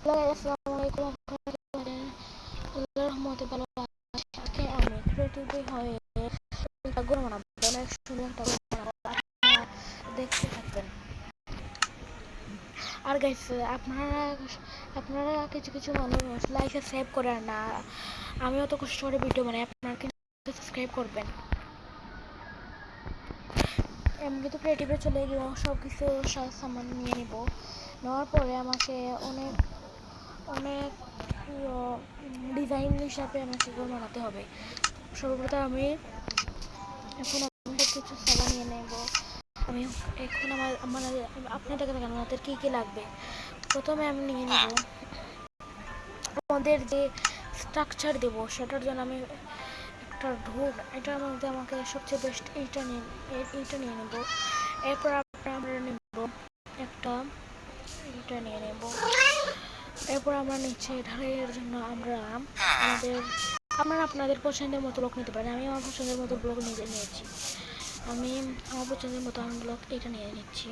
আসসালামু আলাইকুম আল্লাহর রহমতে ভালো আছি। আজকে আমি ক্রিয়েটিভ হয়ে একটা গরু বানাবো, অনেক সুন্দর একটা গরু বানাবো, আপনারা দেখতে থাকবেন। আর গাইস, আপনারা কিছু কিছু মানুষ লাইক সাবস্ক্রাইব করে না, আমি অত কষ্ট করে ভিডিও বানাই, আপনারা কিন্তু সাবস্ক্রাইব করবেন। আমি কিন্তু ক্রিয়েটিভে চলে গেলাম, সব কিছু সামান নিয়ে নিব। নেওয়ার পরে আমাকে অনেক অনেক ডিজাইন হিসাবে আমাকে এগুলো বানাতে হবে। সর্বপ্রথম আমি এখন কিছু সাবান নিয়ে নেব। আমি এখন আপনাদের কাছে আমাদের কী কী লাগবে। প্রথমে আমি নিয়ে নেব আমাদের যে স্ট্রাকচার দেব, সেটার জন্য আমি একটা ঢোক, এটার মধ্যে আমাকে সবচেয়ে বেস্ট এইটা নিয়ে নেব। এরপর আমরা নেব একটা এটা নিয়ে নেব। এরপর আমরা নিচে ঢালাইয়ের জন্য আপনারা আপনাদের পছন্দের মতো ব্লক নিতে পারেন। আমি আমার পছন্দের মতো ব্লক নিয়েছি। আমি আমার পছন্দের মতো আমি ব্লক এটা নিয়ে নিচ্ছি।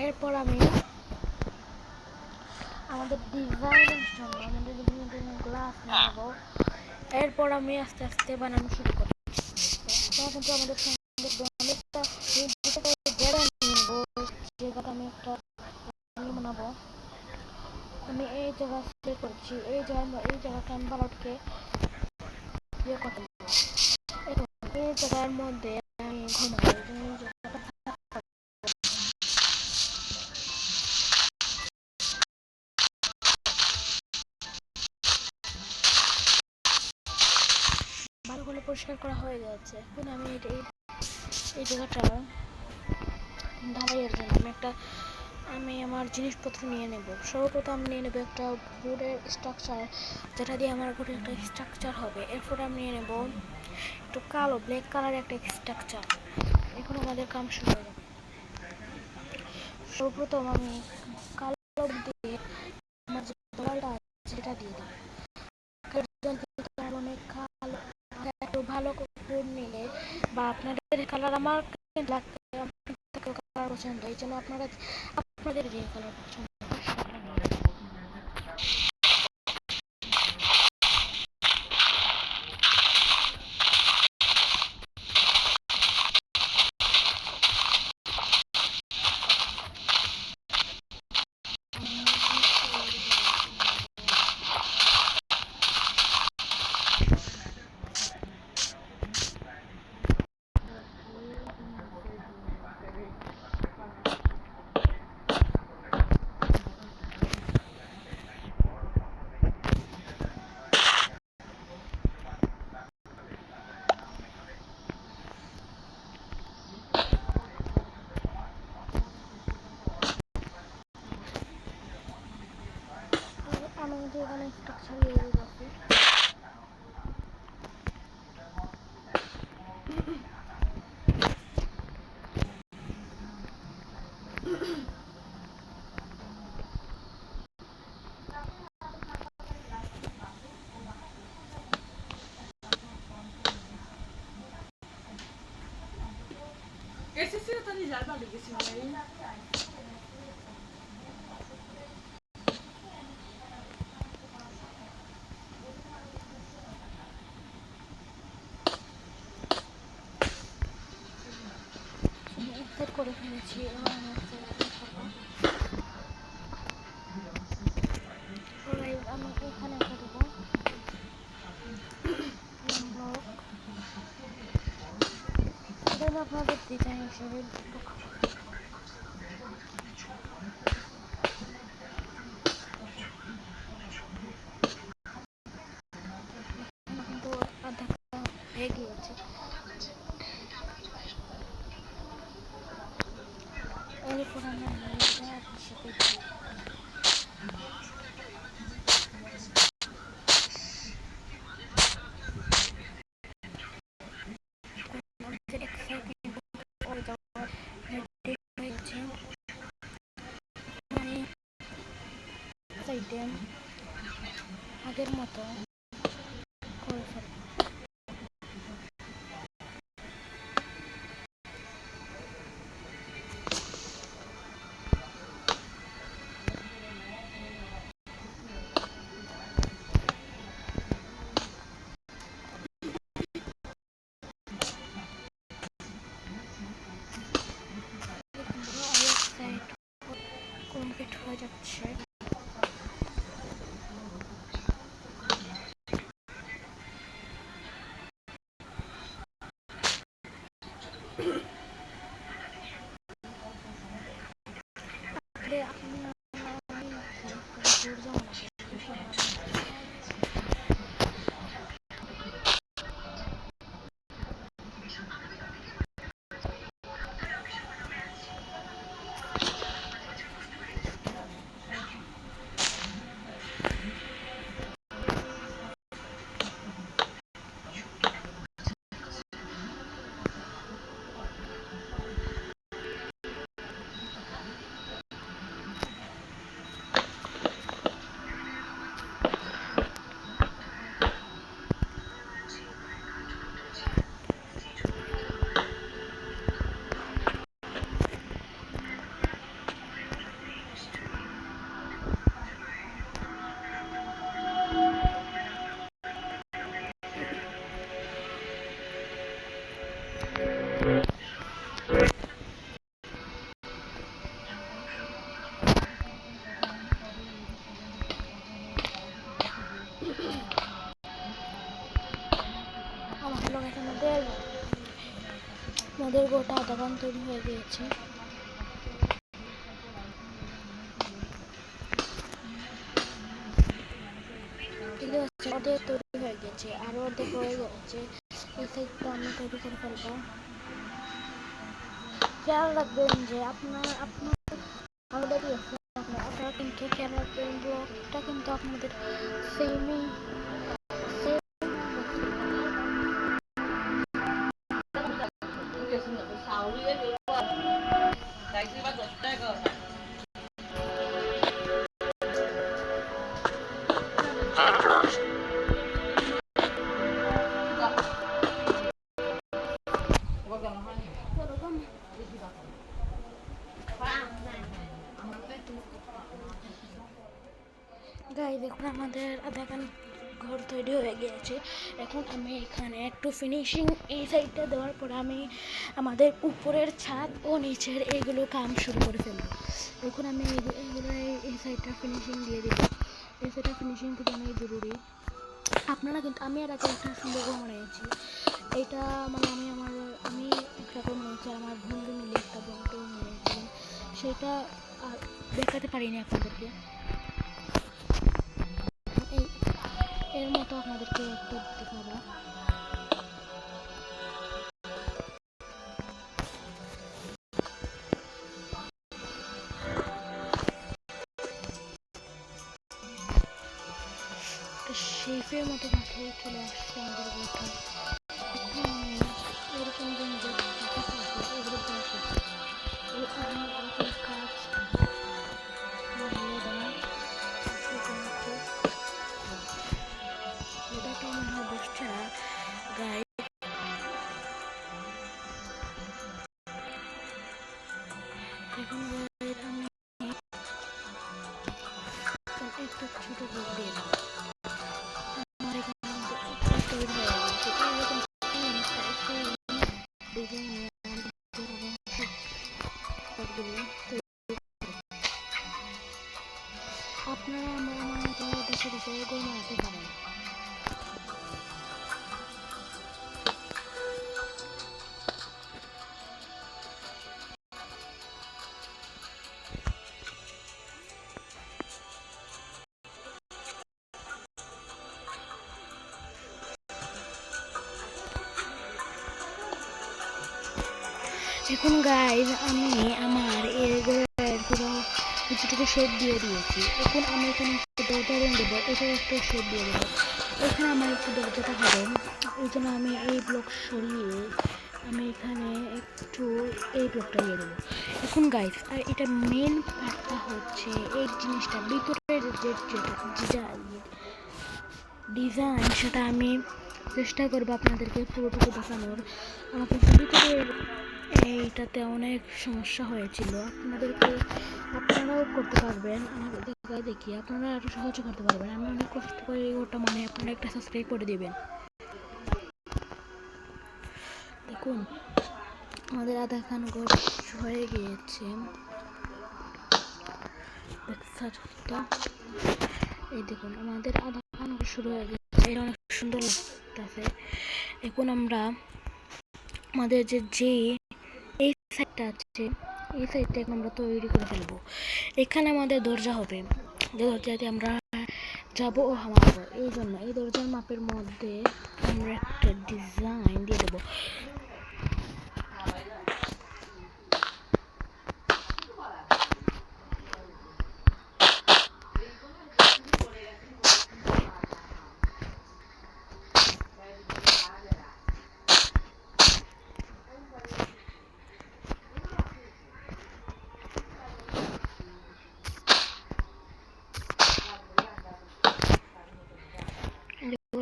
এরপর আমি আমাদের ডিজাইনের জন্য আমাদের বিভিন্ন ধরনের গ্লাস নিয়ে নেব। এরপর আমি আস্তে আস্তে বানানো শুরু করব। কিন্তু আমাদের আমি একটা বানাবো। আমি এই জায়গা সিলেক্ট করছি, এই জায়গাটা আমি বালটকে ইয়ে করতে এই জায়গার মধ্যে আমি ঘুমাবো। ভালো করে পরিষ্কার করা হয়ে যাচ্ছে। এখন আমি এই জায়গাটা ঢালাইয়ের জন্য আমি আমার জিনিসপত্র নিয়ে নেব। সর্বপ্রথম আমি নিয়ে নেব একটা বোর্ডের স্ট্রাকচার, যেটা দিয়ে আমার বোর্ডের একটা স্ট্রাকচার হবে। এরপর আমি নিয়ে নেব একটু কালো ব্ল্যাক কালার একটা স্ট্রাকচার। এখন আমাদের কাম শুরু হয়ে যাবে। সর্বপ্রথম আমি কালো দিয়ে আমার যে দেওয়ালটা আছে সেটা দিয়ে দিই। অনেক কালো একটু ভালো করে নিলে বা আপনাদের কালার আমার লাগতে কালার পছন্দ, এই জন্য আপনাদের যে কালার পছন্দ আমি যে এখানে স্ট্রাকচার দিয়ে দিচ্ছি। Esse sim tá ligado, amiga, esse aí. Set করে ফেলেছি। এবার আমি এখানে একটা দেবো আপনাদের ডিজাইন হিসেবে কিন্তু আধা হয়ে গিয়েছে। এরপর আমরা হিসেবে আগের মতো করে ফেলব। গিয়েছে। আমাদের গোটা দোকান তৈরি হয়ে গিয়েছে। অর্ধেক তৈরি হয়ে গেছে, আরো অর্ধেক হয়ে গেছে। এই সাইডটা আমরা তৈরি করে ফেলবো। খেয়াল রাখবেন যে আপনারা কিন্তু খেয়াল রাখবেন ব্লগটা কিন্তু আপনাদের সেমই গাই দেখুন আমাদের আধাখান ঘর তৈরি হয়ে গিয়েছে। এখন আমি এখানে একটু ফিনিশিং এই সাইডটা দেওয়ার পরে আমি আমাদের উপরের ছাদ ও নিচের এইগুলো কাম শুরু করে ফেলবো। এখন আমি এইগুলো এই সাইডটা ফিনিশিং দিয়ে দিব। এই সাইডটা ফিনিশিং কিন্তু অনেক জরুরি। আপনারা কিন্তু আমি এর আগে একটা সুন্দর করে বানিয়েছি। এইটা মানে আমি একটা করে বানিয়েছি, আমার বন্ধু মিলে একটা বন্ধু বানিয়েছিলাম, সেটা আর দেখাতে পারিনি আপনাদেরকে। এর মতো আপনাদেরকে একটু দেখাবো। শেফের মতো মাথায় চলে আসছে আমাদের গোটা। এরকম একটা ছোট ব্লগ দিয়ে দেবো। আমার এখানে তৈরি হয়ে গেছে। এরকম আপনারা আমার দেশে দেশে গোল মারাতে পারেন। এখন গাইজ আমি আমার এর পুরো কিছুটুকু শেপ দিয়ে দিয়েছি। এখন আমি এখানে একটু দরজা রঙ দেবো, এটা একটু শেপ দিয়ে দেবো। এখানে আমার একটু দরজাটা হবে, এই জন্য আমি এই ব্লক সরিয়ে আমি এখানে একটু এই ব্লকটা দিয়ে দেবো। এখন গাইজ আর এটা মেন পার্টটা হচ্ছে এই জিনিসটা ভিতরের যেটা ডিজাইন, সেটা আমি চেষ্টা করবো আপনাদেরকে পুরোটুকু দেখানোর। আমার কিন্তু ভিতরের এইটাতে অনেক সমস্যা হয়েছিল। আপনারাও করতে পারবেন, আমার দেখি আপনারা আরও সহজে করতে পারবেন। আমি অনেক কষ্ট করে ওটা মানে আপনারা একটা সাবস্ক্রাইব করে দেবেন। দেখুন আমাদের আধাখান ঘর হয়ে গিয়েছে। তো এই দেখুন আমাদের আধা ঘন্টা শুরু হয়ে গেছে, এটা অনেক সুন্দর লাগতেছে। এখন আমরা আমাদের যে এই সাইডটা আছে, এই সাইডটা এখন আমরা তৈরি করে ফেলবো। এখানে আমাদের দরজা হবে, যে দরজাতে আমরা যাবো ও হামাবো। এই জন্য এই দরজার মাপের মধ্যে আমরা একটা ডিজাইন দিয়ে দেবো।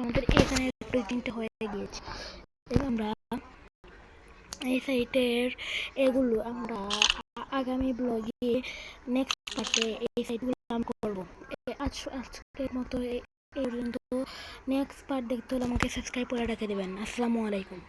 আমাদের এখানে প্রিন্টটা হয়ে গিয়েছে। এবার আমরা এই সাইটের এগুলো আমরা আগামী ব্লগে নেক্সট পার্টে এই সাইটগুলো কাম করবো। আজকের মতো এই পর্যন্ত। নেক্সট পার্ট দেখতে হলে আমাকে সাবস্ক্রাইব করে রেখে দেবেন। আসসালামু আলাইকুম।